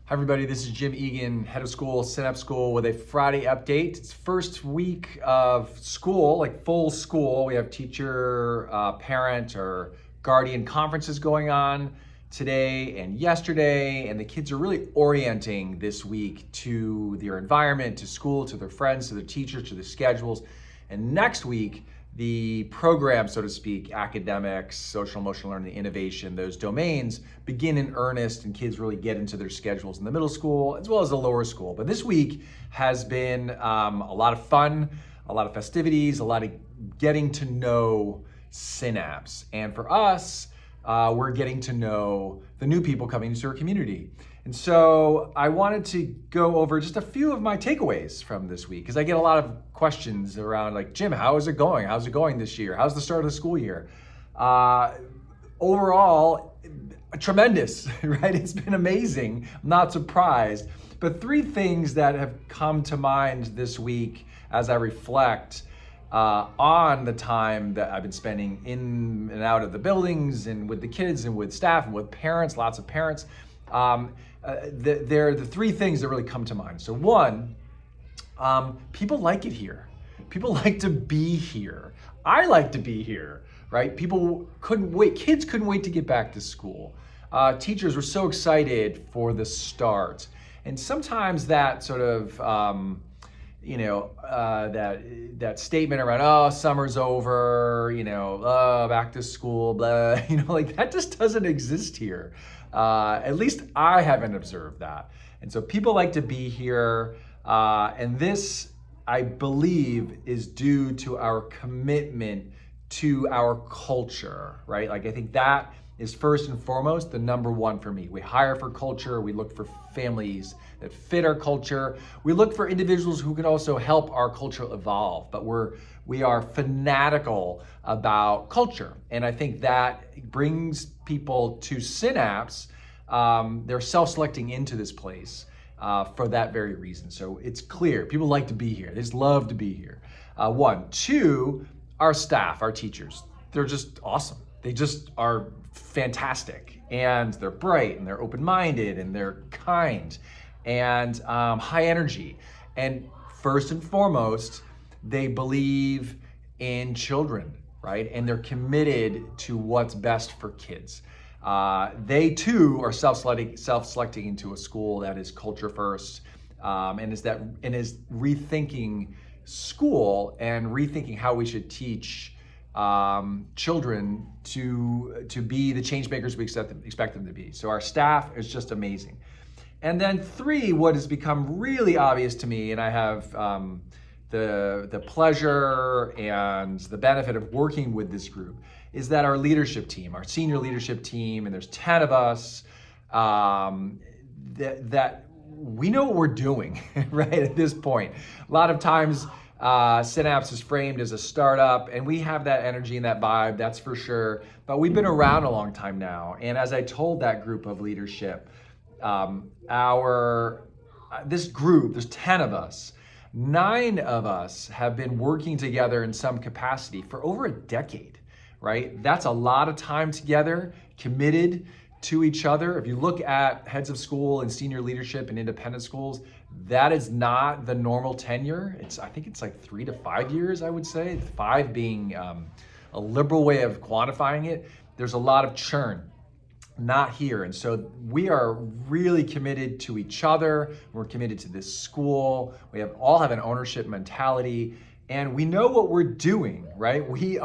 Hi everybody, this is Jim Egan, head of school, Synapse School, with a Friday update. It's first week of school, like full school. We have teacher, parent, or guardian conferences going on today and yesterday, and the kids are really orienting this week to their environment, to school, to their friends, to their teachers, to their schedules. And next week, the program, so to speak, academics, social emotional learning, innovation, those domains begin in earnest and kids really get into their schedules in the middle school as well as the lower school. But this week has been a lot of fun, a lot of festivities, a lot of getting to know Synapse. And for us, we're getting to know the new people coming into our community. And so I wanted to go over just a few of my takeaways from this week, because I get a lot of questions around like, Jim, how is it going? How's it going this year? How's the start of the school year? Overall, tremendous, right? It's been amazing. I'm not surprised. But three things that have come to mind this week as I reflect on the time that I've been spending in and out of the buildings and with the kids and with staff and with parents, lots of parents. They're the three things that really come to mind. So one, people like it here. People like to be here. I like to be here, right? People couldn't wait. Kids couldn't wait to get back to school. Teachers were so excited for the start. And sometimes that sort of, that statement around, oh, summer's over, back to school, blah, like that just doesn't exist here. At least I haven't observed that. And so people like to be here. And this, I believe, is due to our commitment to our culture, right? Like, I think that is first and foremost the number one for me. We hire for culture. We look for families that fit our culture. We look for individuals who can also help our culture evolve, but we are fanatical about culture. And I think that brings people to Synapse. They're self-selecting into this place for that very reason. So it's clear, people like to be here. They just love to be here. One. Two, our staff, our teachers, they're just awesome. They just are fantastic, and they're bright, and they're open-minded, and they're kind, and high energy. And first and foremost, they believe in children, right? And they're committed to what's best for kids. They too are self-selecting into a school that is culture first, and is rethinking school and rethinking how we should teach children to be the change makers we expect them to be. So our staff is just amazing. And then three, what has become really obvious to me, and I have the pleasure and the benefit of working with this group, is that our leadership team, our senior leadership team, and there's 10 of us, that we know what we're doing, right, at this point. A lot of times, Synapse is framed as a startup, and we have that energy and that vibe, that's for sure. But we've been around a long time now. And as I told that group of leadership, this group, there's 10 of us, 9 of us have been working together in some capacity for over a decade, right? That's a lot of time together, committed to each other. If you look at heads of school and senior leadership in independent schools, that is not the normal tenure. I think it's like 3 to 5 years, I would say, 5 being a liberal way of quantifying it. There's a lot of churn, not here. And so we are really committed to each other. We're committed to this school. We all have an ownership mentality, and we know what we're doing, right? We've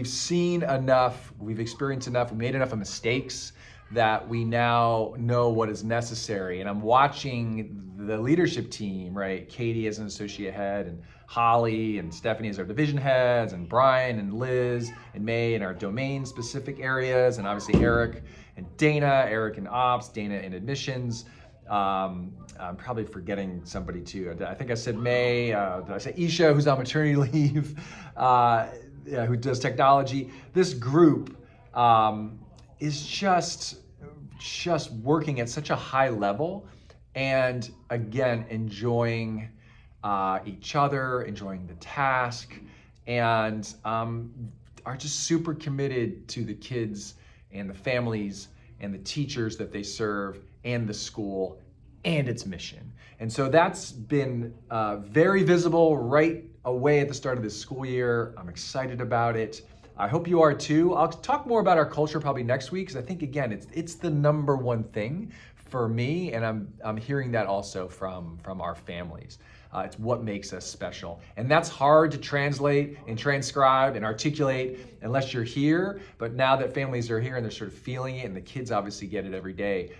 seen enough, we've experienced enough, we made enough of mistakes that we now know what is necessary. And I'm watching the leadership team, right? Katie as an associate head, and Holly and Stephanie as our division heads, and Brian and Liz and May in our domain specific areas, and obviously Eric and Dana, Eric in ops, Dana in admissions. I'm probably forgetting somebody too. I think I said May, did I say Isha, who's on maternity leave, who does technology. This group is just working at such a high level, and again, enjoying each other, enjoying the task, and are just super committed to the kids and the families and the teachers that they serve, and the school and its mission. And so that's been very visible right away at the start of this school year. I'm excited about it. I hope you are too. I'll talk more about our culture probably next week, because I think, again, it's the number one thing for me, and I'm hearing that also from our families. It's what makes us special. And that's hard to translate and transcribe and articulate unless you're here. But now that families are here and they're sort of feeling it, and the kids obviously get it every day,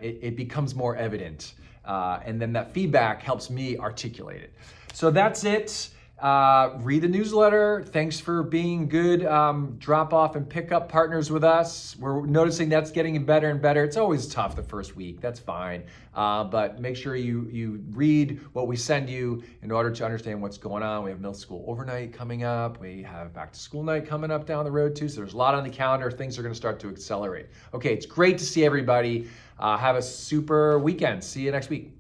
it becomes more evident. And then that feedback helps me articulate it. So that's it. Read the newsletter. Thanks for being good drop off and pick up partners with us. We're noticing that's getting better and better. It's always tough the first week. That's fine. But make sure you read what we send you in order to understand what's going on. We have middle school overnight coming up. We have back to school night coming up down the road too. So there's a lot on the calendar. Things are going to start to accelerate. Okay, it's great to see everybody. Have a super weekend. See you next week.